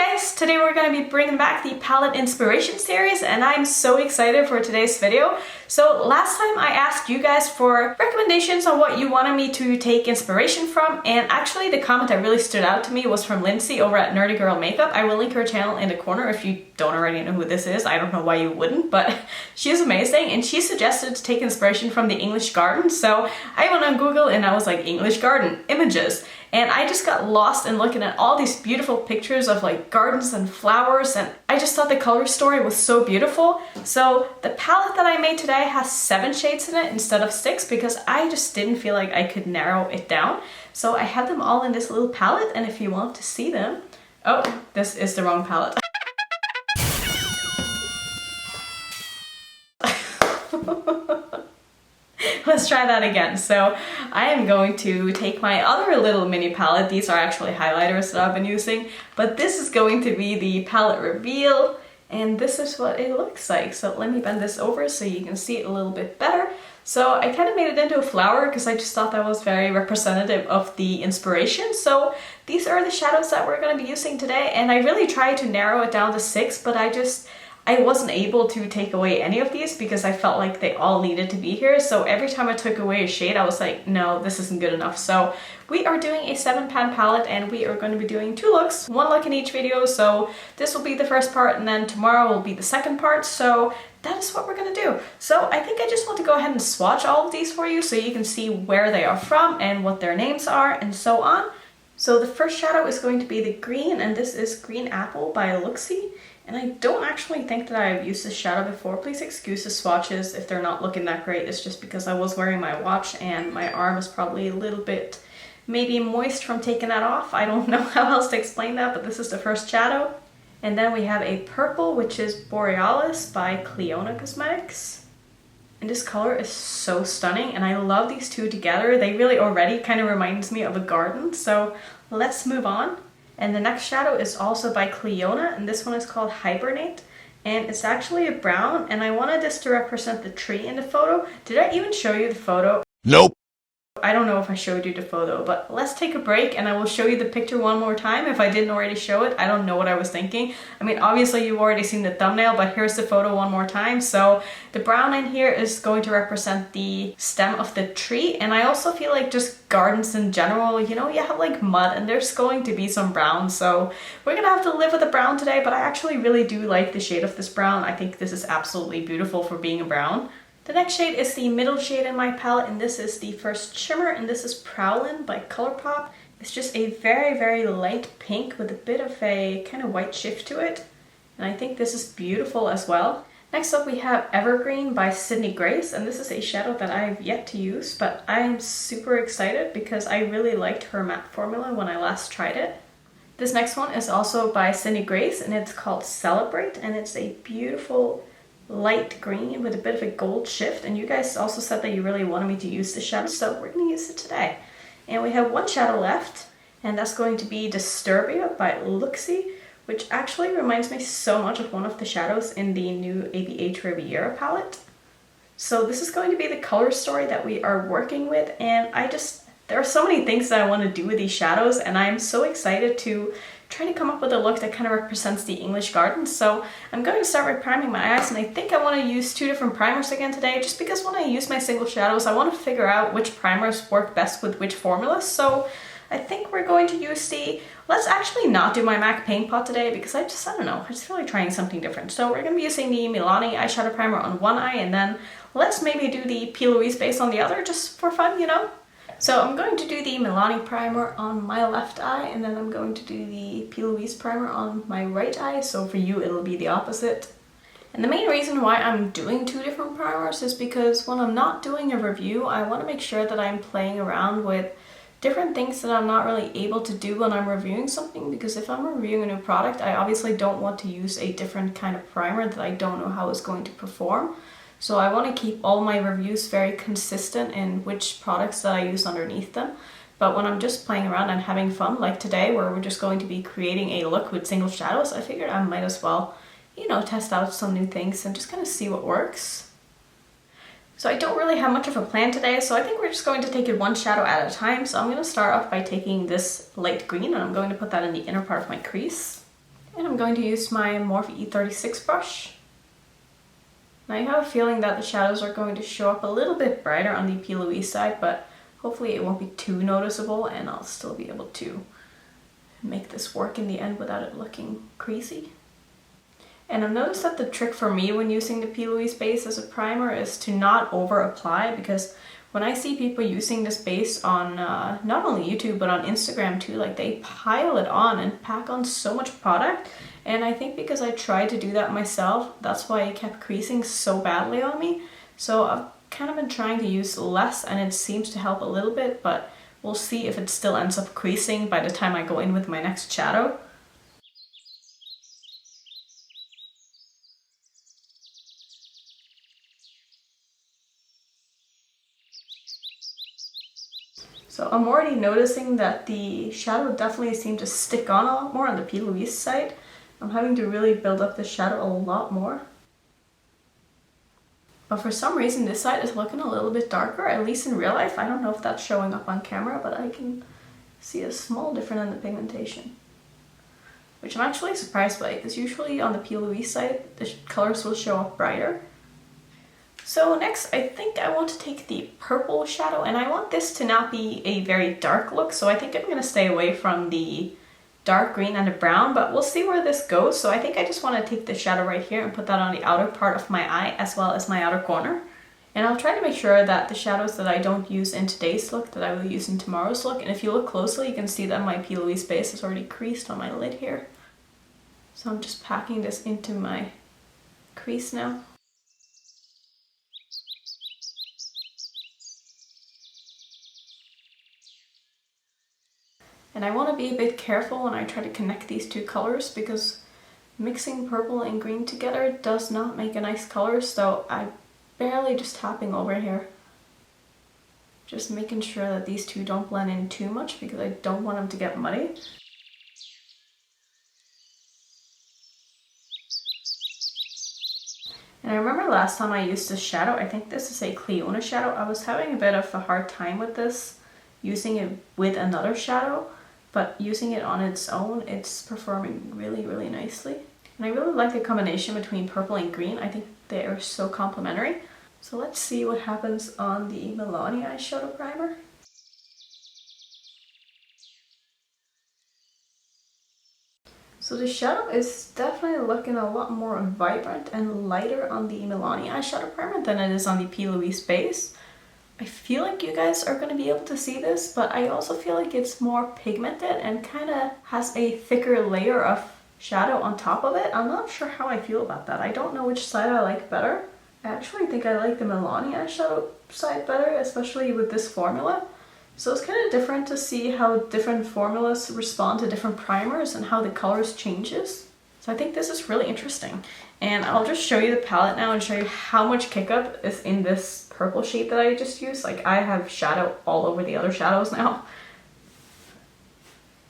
guys, today we're going to be bringing back the palette inspiration series and I'm so excited for today's video. So last time I asked you guys for recommendations on what you wanted me to take inspiration from, and actually the comment that really stood out to me was from Lindsay over at Nerdy Girl Makeup. I will link her channel in the corner if you don't already know who this is. I don't know why you wouldn't, but she's amazing and she suggested to take inspiration from the English garden. So I went on Google and I was like, English garden images. And I just got lost in looking at all these beautiful pictures of like gardens and flowers, and I just thought the color story was so beautiful. So the palette that I made today has 7 shades in it instead of 6 because I just didn't feel like I could narrow it down. So I have them all in this little palette, and if you want to see them... Oh, this is the wrong palette. Let's try that again. So I am going to take my other little mini palette. These are actually highlighters that I've been using, but this is going to be the palette reveal, and this is what it looks like. So let me bend this over so you can see it a little bit better. So I kind of made it into a flower because I just thought that was very representative of the inspiration. So these are the shadows that we're going to be using today, and I really tried to narrow it down to 6, but I wasn't able to take away any of these because I felt like they all needed to be here. So every time I took away a shade, I was like, no, this isn't good enough. So we are doing a 7-pan palette and we are going to be doing 2 looks, 1 look in each video. So this will be the first part and then tomorrow will be the second part. So that is what we're going to do. So I think I just want to go ahead and swatch all of these for you so you can see where they are from and what their names are and so on. So the first shadow is going to be the green, and this is Green Apple by Looxi. And I don't actually think that I've used this shadow before. Please excuse the swatches if they're not looking that great. It's just because I was wearing my watch and my arm is probably a little bit maybe moist from taking that off. I don't know how else to explain that, but this is the first shadow. And then we have a purple, which is Borealis by Clionadh Cosmetics. And this color is so stunning and I love these two together. They really already kind of reminds me of a garden. So let's move on. And the next shadow is also by Clionadh, and this one is called Hibernate. And it's actually a brown, and I wanted this to represent the tree in the photo. Did I even show you the photo? Nope. I don't know if I showed you the photo, but let's take a break and I will show you the picture one more time if I didn't already show it. I don't know what I was thinking. I mean, obviously you've already seen the thumbnail, but here's the photo one more time. So the brown in here is going to represent the stem of the tree, and I also feel like just gardens in general, you know, you have like mud and there's going to be some brown, so we're gonna have to live with the brown today, but I actually really do like the shade of this brown. I think this is absolutely beautiful for being a brown. The next shade is the middle shade in my palette, and this is the first shimmer, and this is Prowlin by Colourpop. It's just a very, very light pink with a bit of a kind of white shift to it, and I think this is beautiful as well. Next up we have Evergreen by Sydney Grace, and this is a shadow that I've yet to use, but I'm super excited because I really liked her matte formula when I last tried it. This next one is also by Sydney Grace, and it's called Celebrate, and it's a beautiful light green with a bit of a gold shift, and you guys also said that you really wanted me to use this shadow, so we're going to use it today. And we have 1 shadow left, and that's going to be Disturbia by Looxi, which actually reminds me so much of one of the shadows in the new ABH Riviera palette. So this is going to be the color story that we are working with, and there are so many things that I want to do with these shadows, and I'm so excited to try to come up with a look that kind of represents the English garden. So I'm going to start by priming my eyes, and I think I want to use 2 different primers again today, just because when I use my single shadows, I want to figure out which primers work best with which formulas. So I think we're going to use let's actually not do my MAC Paint Pot today because I don't know, I just feel like trying something different. So we're going to be using the Milani eyeshadow primer on one eye, and then let's maybe do the P. Louise base on the other, just for fun, you know? So I'm going to do the Milani primer on my left eye, and then I'm going to do the P. Louise primer on my right eye, so for you it'll be the opposite. And the main reason why I'm doing 2 different primers is because when I'm not doing a review, I want to make sure that I'm playing around with different things that I'm not really able to do when I'm reviewing something, because if I'm reviewing a new product, I obviously don't want to use a different kind of primer that I don't know how it's going to perform. So I want to keep all my reviews very consistent in which products that I use underneath them. But when I'm just playing around and having fun, like today where we're just going to be creating a look with single shadows, I figured I might as well, you know, test out some new things and just kind of see what works. So I don't really have much of a plan today, so I think we're just going to take it 1 shadow at a time. So I'm going to start off by taking this light green, and I'm going to put that in the inner part of my crease. And I'm going to use my Morphe E36 brush. Now I have a feeling that the shadows are going to show up a little bit brighter on the P. Louise side, but hopefully it won't be too noticeable and I'll still be able to make this work in the end without it looking creasy. And I've noticed that the trick for me when using the P. Louise base as a primer is to not over apply, because when I see people using this base on not only YouTube but on Instagram too, like they pile it on and pack on so much product. And I think because I tried to do that myself, that's why it kept creasing so badly on me. So I've kind of been trying to use less and it seems to help a little bit, but we'll see if it still ends up creasing by the time I go in with my next shadow. So I'm already noticing that the shadow definitely seemed to stick on a lot more on the P. Louise side. I'm having to really build up the shadow a lot more. But for some reason this side is looking a little bit darker, at least in real life. I don't know if that's showing up on camera, but I can see a small difference in the pigmentation. Which I'm actually surprised by, because usually on the P. Louise side the colors will show up brighter. So next I think I want to take the purple shadow, and I want this to not be a very dark look, so I think I'm going to stay away from the dark green and the brown, but we'll see where this goes. So I think I just want to take the shadow right here and put that on the outer part of my eye as well as my outer corner. And I'll try to make sure that the shadows that I don't use in today's look that I will use in tomorrow's look. And if you look closely, you can see that my P. Louise base is already creased on my lid here. So I'm just packing this into my crease now. And I want to be a bit careful when I try to connect these two colors, because mixing purple and green together does not make a nice color, so I'm barely just tapping over here. Just making sure that these two don't blend in too much because I don't want them to get muddy. And I remember last time I used this shadow, I think this is a Cliona shadow, I was having a bit of a hard time with this, using it with another shadow. But using it on its own, it's performing really, really nicely. And I really like the combination between purple and green. I think they are so complementary. So let's see what happens on the Milani eyeshadow primer. So the shadow is definitely looking a lot more vibrant and lighter on the Milani eyeshadow primer than it is on the P. Louise base. I feel like you guys are going to be able to see this, but I also feel like it's more pigmented and kind of has a thicker layer of shadow on top of it. I'm not sure how I feel about that. I don't know which side I like better. I actually think I like the Milani eyeshadow side better, especially with this formula. So it's kind of different to see how different formulas respond to different primers and how the colors changes. So I think this is really interesting. And I'll just show you the palette now and show you how much kick up is in this purple shade that I just used. Like, I have shadow all over the other shadows now.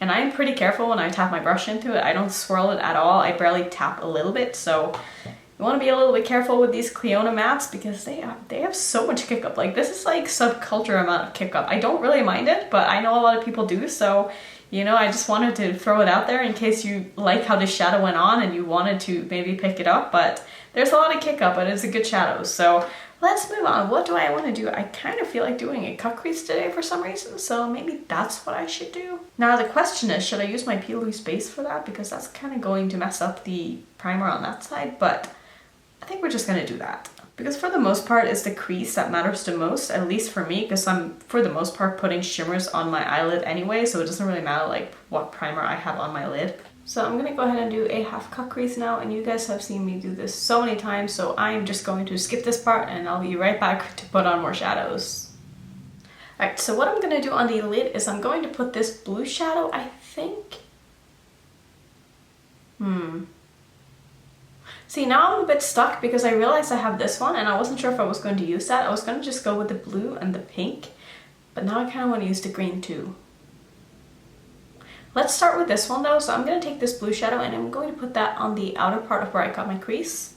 And I'm pretty careful when I tap my brush into it. I don't swirl it at all. I barely tap a little bit. So you want to be a little bit careful with these Cliona mattes because they have so much kick up. Like, this is like subculture amount of kick up. I don't really mind it, but I know a lot of people do. So, you know, I just wanted to throw it out there in case you like how this shadow went on and you wanted to maybe pick it up. But there's a lot of kick up, but it's a good shadow. So let's move on. What do I want to do? I kind of feel like doing a cut crease today for some reason, so maybe that's what I should do. Now the question is, should I use my P. Louise base for that? Because that's kind of going to mess up the primer on that side, but I think we're just going to do that. Because for the most part, it's the crease that matters the most, at least for me, because I'm, for the most part, putting shimmers on my eyelid anyway, so it doesn't really matter like what primer I have on my lid. So I'm gonna go ahead and do a half cut crease now, and you guys have seen me do this so many times, so I'm just going to skip this part and I'll be right back to put on more shadows. Alright, so what I'm gonna do on the lid is I'm going to put this blue shadow, I think. See, now I'm a bit stuck because I realized I have this one and I wasn't sure if I was going to use that. I was going to just go with the blue and the pink, but now I kind of want to use the green too. Let's start with this one though. So I'm going to take this blue shadow and I'm going to put that on the outer part of where I got my crease.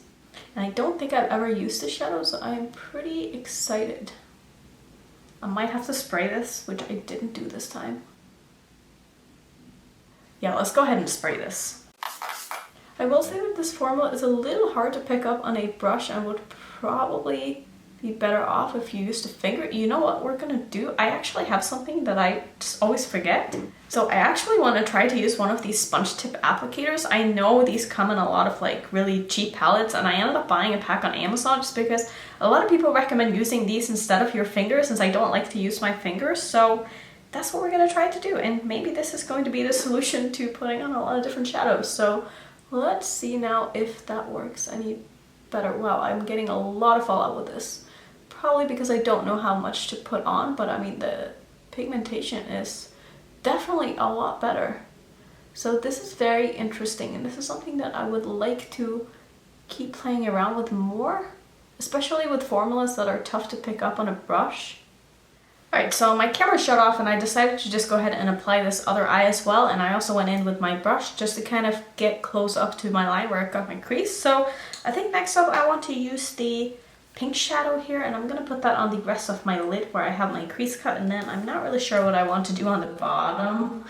And I don't think I've ever used this shadow, so I'm pretty excited. I might have to spray this, which I didn't do this time. Yeah, let's go ahead and spray this. I will say that this formula is a little hard to pick up on a brush and would probably be better off if you used a finger. You know what we're gonna do? I actually have something that I just always forget. So I actually want to try to use one of these sponge tip applicators. I know these come in a lot of like really cheap palettes, and I ended up buying a pack on Amazon just because a lot of people recommend using these instead of your fingers, since I don't like to use my fingers. So that's what we're gonna try to do, and maybe this is going to be the solution to putting on a lot of different shadows. So let's see now if that works any better. Wow, I'm getting a lot of fallout with this. Probably because I don't know how much to put on, but I mean the pigmentation is definitely a lot better. So this is very interesting, and this is something that I would like to keep playing around with more, especially with formulas that are tough to pick up on a brush. Alright, so my camera shut off and I decided to just go ahead and apply this other eye as well, and I also went in with my brush just to kind of get close up to my line where I got my crease. So I think next up I want to use the pink shadow here, and I'm going to put that on the rest of my lid where I have my crease cut, and then I'm not really sure what I want to do on the bottom,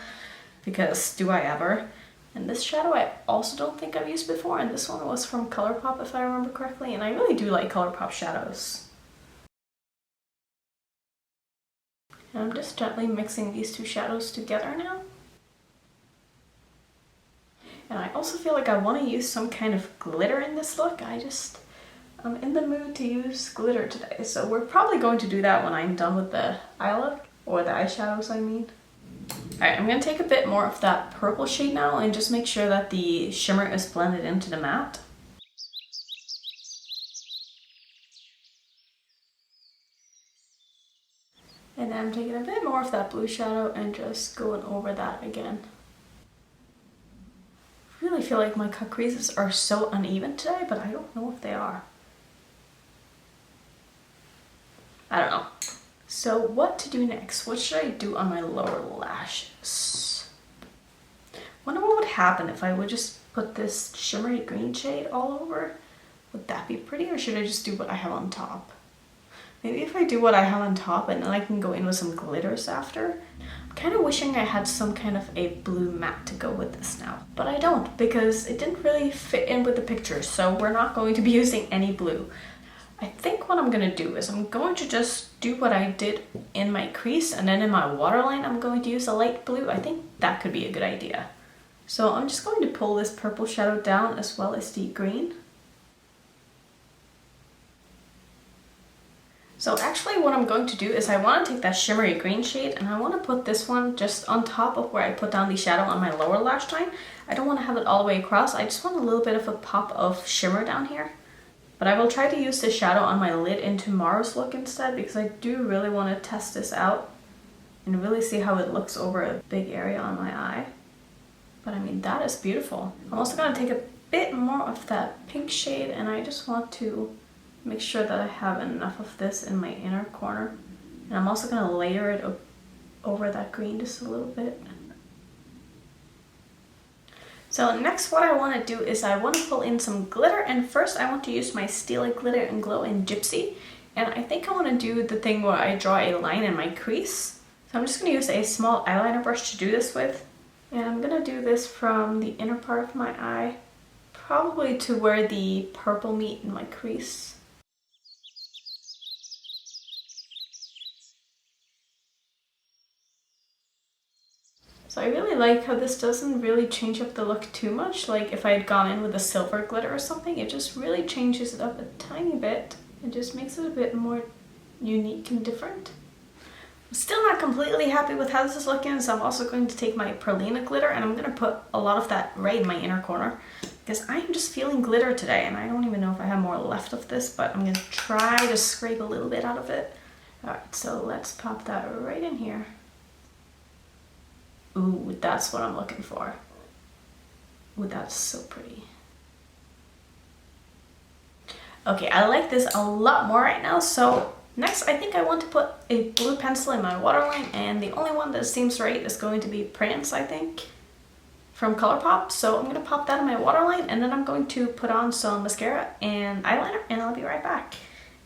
because do I ever. And this shadow I also don't think I've used before, and this one was from ColourPop if I remember correctly, and I really do like ColourPop shadows. And I'm just gently mixing these two shadows together now. And I also feel like I want to use some kind of glitter in this look. I'm in the mood to use glitter today, so we're probably going to do that when I'm done with the eye look, or the eyeshadows I mean. Alright, I'm going to take a bit more of that purple shade now and just make sure that the shimmer is blended into the matte. And then I'm taking a bit more of that blue shadow and just going over that again. I really feel like my cut creases are so uneven today, but I don't know if they are. I don't know. So what to do next? What should I do on my lower lashes? Wonder what would happen if I would just put this shimmery green shade all over. Would that be pretty, or should I just do what I have on top? Maybe if I do what I have on top and then I can go in with some glitters after. I'm kind of wishing I had some kind of a blue matte to go with this now. But I don't, because it didn't really fit in with the picture, so we're not going to be using any blue. I think what I'm going to do is I'm going to just do what I did in my crease, and then in my waterline I'm going to use a light blue. I think that could be a good idea. So I'm just going to pull this purple shadow down as well as the green. So actually what I'm going to do is I want to take that shimmery green shade and I want to put this one just on top of where I put down the shadow on my lower lash line. I don't want to have it all the way across. I just want a little bit of a pop of shimmer down here. But I will try to use the shadow on my lid in tomorrow's look instead, because I do really want to test this out and really see how it looks over a big area on my eye. But I mean, that is beautiful. I'm also going to take a bit more of that pink shade, and I just want to make sure that I have enough of this in my inner corner. And I'm also going to layer it over that green just a little bit. So next what I want to do is I want to pull in some glitter, and first I want to use my Steely Glitter and Glow in Gypsy. And I think I want to do the thing where I draw a line in my crease. So I'm just going to use a small eyeliner brush to do this with. And I'm going to do this from the inner part of my eye, probably to where the purple meet in my crease. So I really like how this doesn't really change up the look too much. Like if I had gone in with a silver glitter or something, it just really changes it up a tiny bit. It just makes it a bit more unique and different. I'm still not completely happy with how this is looking, so I'm also going to take my Perlina glitter and I'm going to put a lot of that right in my inner corner, because I'm just feeling glitter today and I don't even know if I have more left of this, but I'm going to try to scrape a little bit out of it. Alright, so let's pop that right in here. Ooh, that's what I'm looking for. Ooh, that's so pretty. Okay, I like this a lot more right now, so next I think I want to put a blue pencil in my waterline, and the only one that seems right is going to be Prance, I think, from ColourPop. So I'm going to pop that in my waterline, and then I'm going to put on some mascara and eyeliner, and I'll be right back.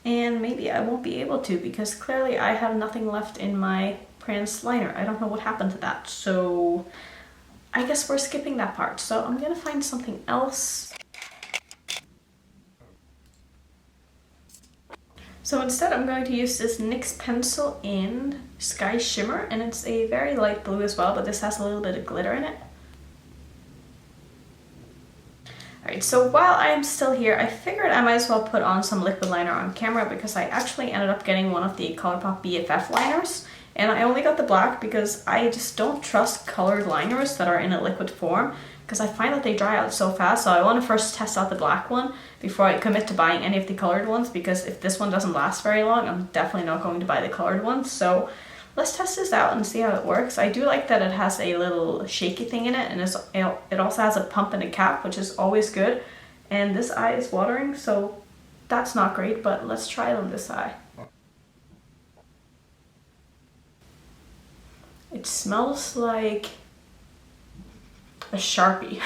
And maybe I won't be able to, because clearly I have nothing left in my Prance liner. I don't know what happened to that, so I guess we're skipping that part, so I'm gonna find something else. So instead I'm going to use this NYX pencil in Sky Shimmer, and it's a very light blue as well, but this has a little bit of glitter in it. Alright, so while I am still here, I figured I might as well put on some liquid liner on camera because I actually ended up getting one of the ColourPop BFF liners. And I only got the black because I just don't trust colored liners that are in a liquid form because I find that they dry out so fast. So I want to first test out the black one before I commit to buying any of the colored ones, because if this one doesn't last very long, I'm definitely not going to buy the colored one. So let's test this out and see how it works. I do like that it has a little shaky thing in it, and it also has a pump and a cap, which is always good. And this eye is watering, so that's not great, but let's try it on this eye. It smells like a Sharpie.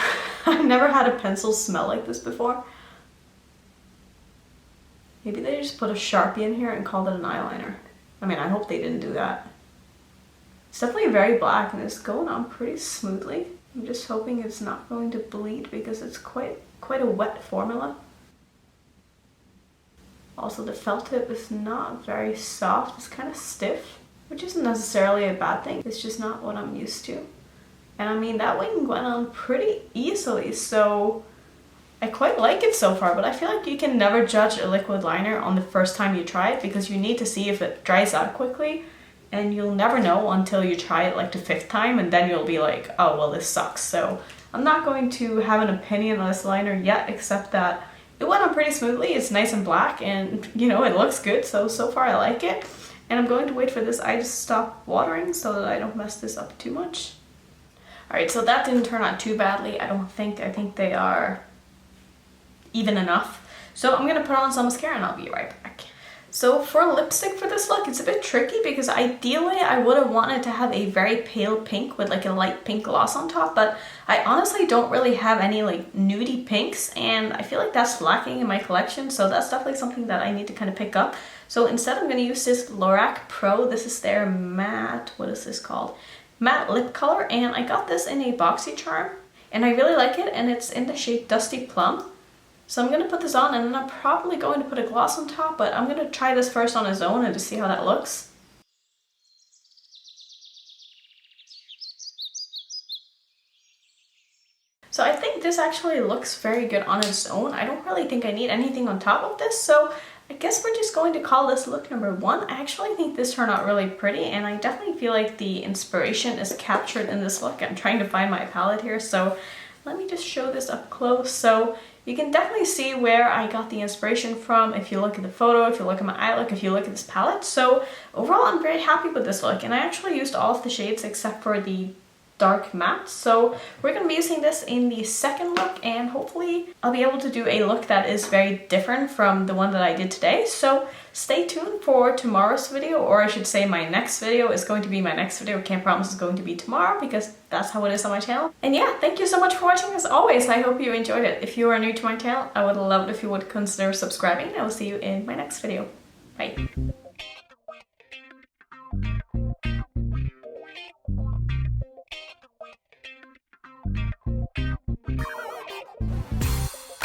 I've never had a pencil smell like this before. Maybe they just put a Sharpie in here and called it an eyeliner. I mean, I hope they didn't do that. It's definitely very black and it's going on pretty smoothly. I'm just hoping it's not going to bleed because it's quite a wet formula. Also, the felt tip is not very soft. It's kind of stiff, which isn't necessarily a bad thing. It's just not what I'm used to. And I mean, that wing went on pretty easily, so I quite like it so far, but I feel like you can never judge a liquid liner on the first time you try it because you need to see if it dries out quickly, and you'll never know until you try it like the 5th time, and then you'll be like, oh, well, this sucks. So I'm not going to have an opinion on this liner yet, except that it went on pretty smoothly. It's nice and black, and you know, it looks good, so far I like it. And I'm going to wait for this eye to stop watering so that I don't mess this up too much. Alright, so that didn't turn out too badly, I don't think. I think they are even enough. So I'm going to put on some mascara and I'll be right back. So for lipstick for this look, it's a bit tricky because ideally I would have wanted to have a very pale pink with like a light pink gloss on top, but I honestly don't really have any like nudie pinks, and I feel like that's lacking in my collection, so that's definitely something that I need to kind of pick up. So instead I'm going to use this Lorac Pro. This is their matte, what is this called? Matte lip color, and I got this in a boxy charm and I really like it, and it's in the shade Dusty Plum. So I'm going to put this on and then I'm probably going to put a gloss on top, but I'm going to try this first on its own and just see how that looks. So I think this actually looks very good on its own. I don't really think I need anything on top of this, so I guess we're just going to call this look number 1. I actually think this turned out really pretty, and I definitely feel like the inspiration is captured in this look. I'm trying to find my palette here, so let me just show this up close. So you can definitely see where I got the inspiration from if you look at the photo, if you look at my eye look, if you look at this palette. So overall, I'm very happy with this look, and I actually used all of the shades except for the dark matte. So we're going to be using this in the second look, and hopefully I'll be able to do a look that is very different from the one that I did today. So stay tuned for tomorrow's video, or I should say my next video is going to be my next video. Can't promise it's going to be tomorrow because that's how it is on my channel. And yeah, thank you so much for watching as always. I hope you enjoyed it. If you are new to my channel, I would love it if you would consider subscribing. I will see you in my next video. Bye.